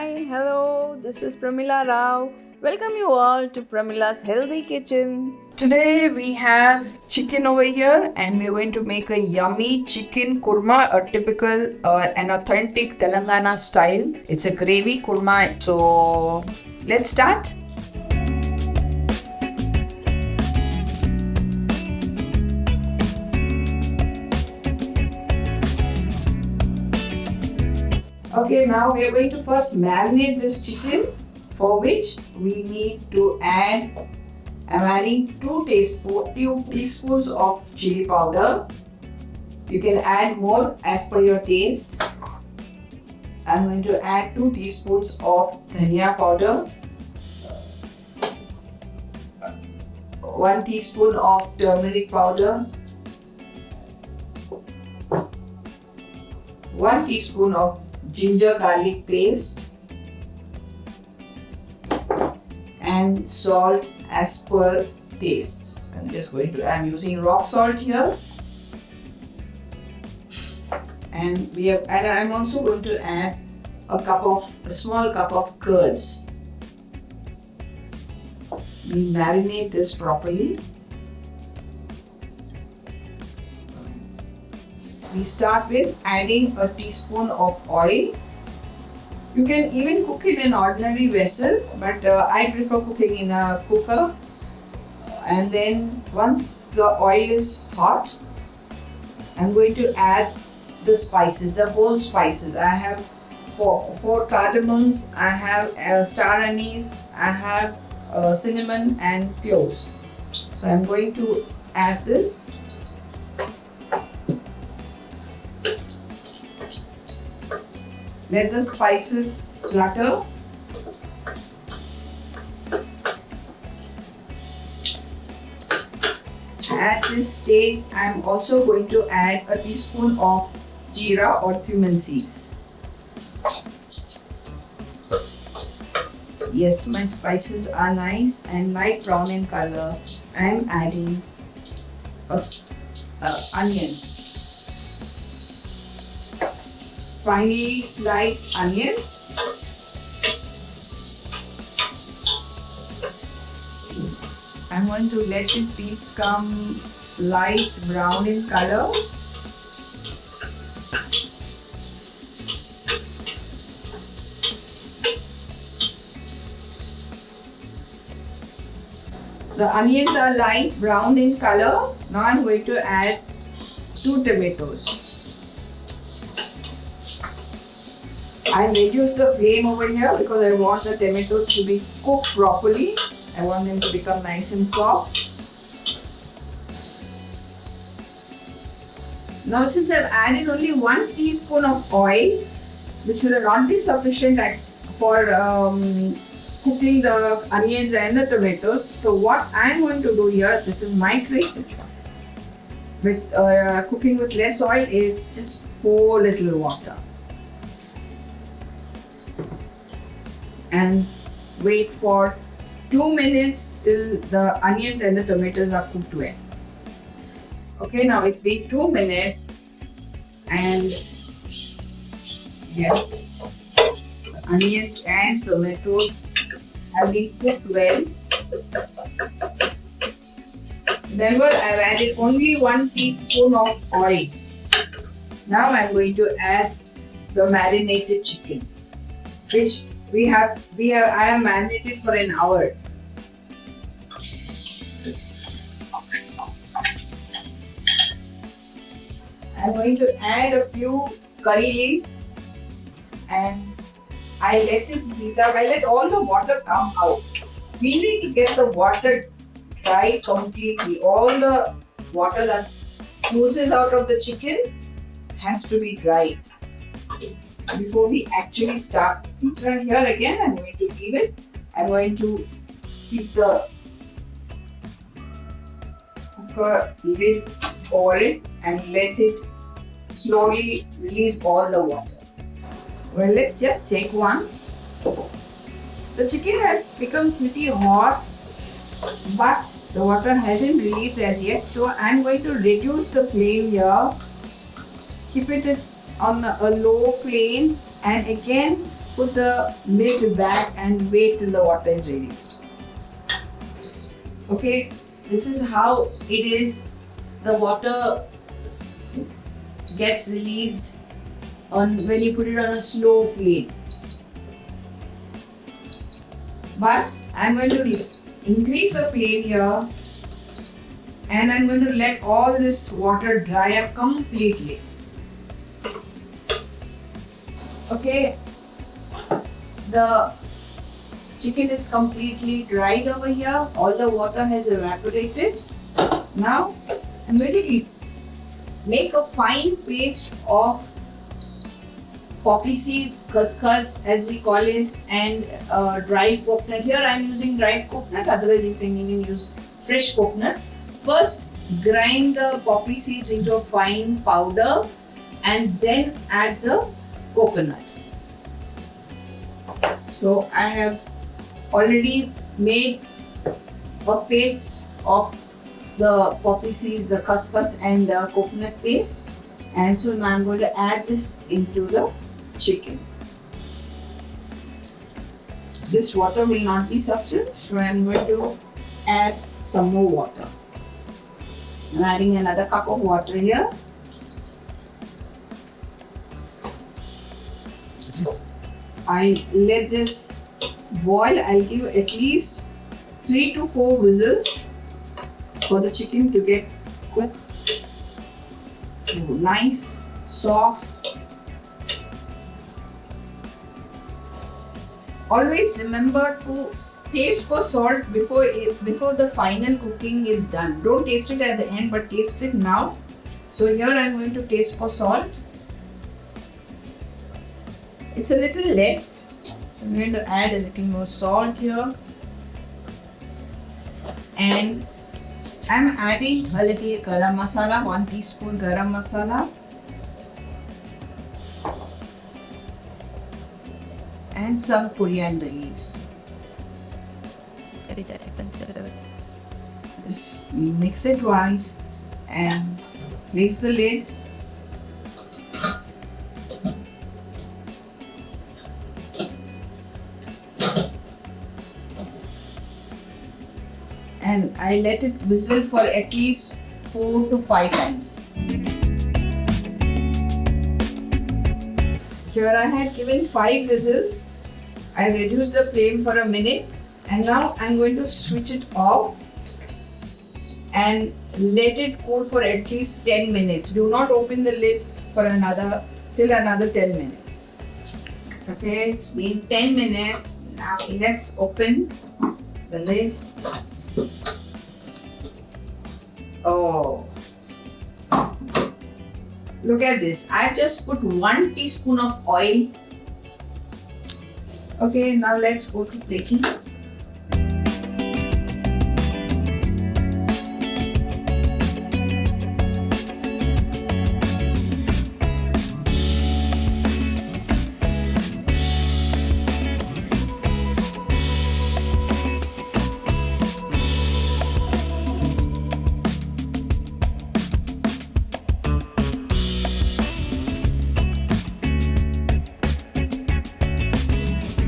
Hi, hello, this is Premila Rao. Welcome you all to Premila's Healthy Kitchen. Today we have chicken over here and we're going to make a yummy chicken kurma, a typical and authentic Telangana style. It's a gravy kurma. So let's start. Okay, now we are going to first marinate this chicken, for which we need to add, I'm adding 2 teaspoons of chilli powder. You can add more as per your taste. I'm going to add 2 teaspoons of Dhaniya powder, 1 teaspoon of turmeric powder, 1 teaspoon of ginger garlic paste, and salt as per taste. I'm using rock salt here, and I'm also going to add a small cup of curds. We marinate this properly. We start with adding a teaspoon of oil. You can even cook it in ordinary vessel, but I prefer cooking in a cooker. And then once the oil is hot, I'm going to add the spices, the whole spices. I have four cardamoms, I have star anise, I have cinnamon and cloves. So I'm going to add this. Let the spices splutter. At this stage, I am also going to add a teaspoon of Jeera or cumin seeds. Yes, my spices are nice and light brown in color. I am adding onions. Finely sliced onions. I'm going to let it become light brown in color. The onions are light brown in color. Now I'm going to add 2 tomatoes. I reduce the flame over here because I want the tomatoes to be cooked properly. I want them to become nice and soft. Now since I've added only 1 teaspoon of oil, which will not be sufficient for cooking the onions and the tomatoes. So what I'm going to do here, this is my trick with cooking with less oil, is just pour little water. And wait for 2 minutes till the onions and the tomatoes are cooked well. Okay, now it's been 2 minutes and yes, the onions and tomatoes have been cooked well. Remember, I've added only 1 teaspoon of oil. Now I'm going to add the marinated chicken, which I have marinated for an hour. I'm going to add a few curry leaves and I let it heat up. I let all the water come out. We need to get the water dry completely. All the water that oozes out of the chicken has to be dry before we actually start. So here again, I'm going to leave it. I'm going to keep the cooker lid over it and let it slowly release all the water. Well, let's just check once. The chicken has become pretty hot, but the water hasn't released as yet. So I'm going to reduce the flame here. Keep it on a low flame and again put the lid back and wait till the water is released. Okay, this is how it is. The water gets released when you put it on a slow flame. But I'm going to increase the flame here, and I'm going to let all this water dry up completely. Okay, the chicken is completely dried over here. All the water has evaporated. Now I'm going to make a fine paste of poppy seeds, khus as we call it, and dried coconut. Here I am using dried coconut, otherwise you can even use fresh coconut. First, grind the poppy seeds into a fine powder and then add the coconut. So I have already made a paste of the poppy seeds, the khus and the coconut paste, and so now I'm going to add this into the chicken. This water will not be sufficient, so I'm going to add some more water. I'm adding another cup of water here. I let this boil. I'll give at least 3 to 4 whistles for the chicken to get cooked. Nice, soft. Always remember to taste for salt before the final cooking is done. Don't taste it at the end, but taste it now. So here I'm going to taste for salt. It's a little less. I'm going to add a little more salt here. And I'm adding a little garam masala, 1 teaspoon garam masala. And some coriander leaves. Just mix it once and place the lid. And I let it whistle for at least 4 to 5 times. Here I had given 5 whistles. I reduced the flame for a minute, and now I'm going to switch it off and let it cool for at least 10 minutes. Do not open the lid for another 10 minutes. Okay, it's been 10 minutes. Now let's open the lid. Oh, look at this. I've just put 1 teaspoon of oil. Okay, now let's go to plating.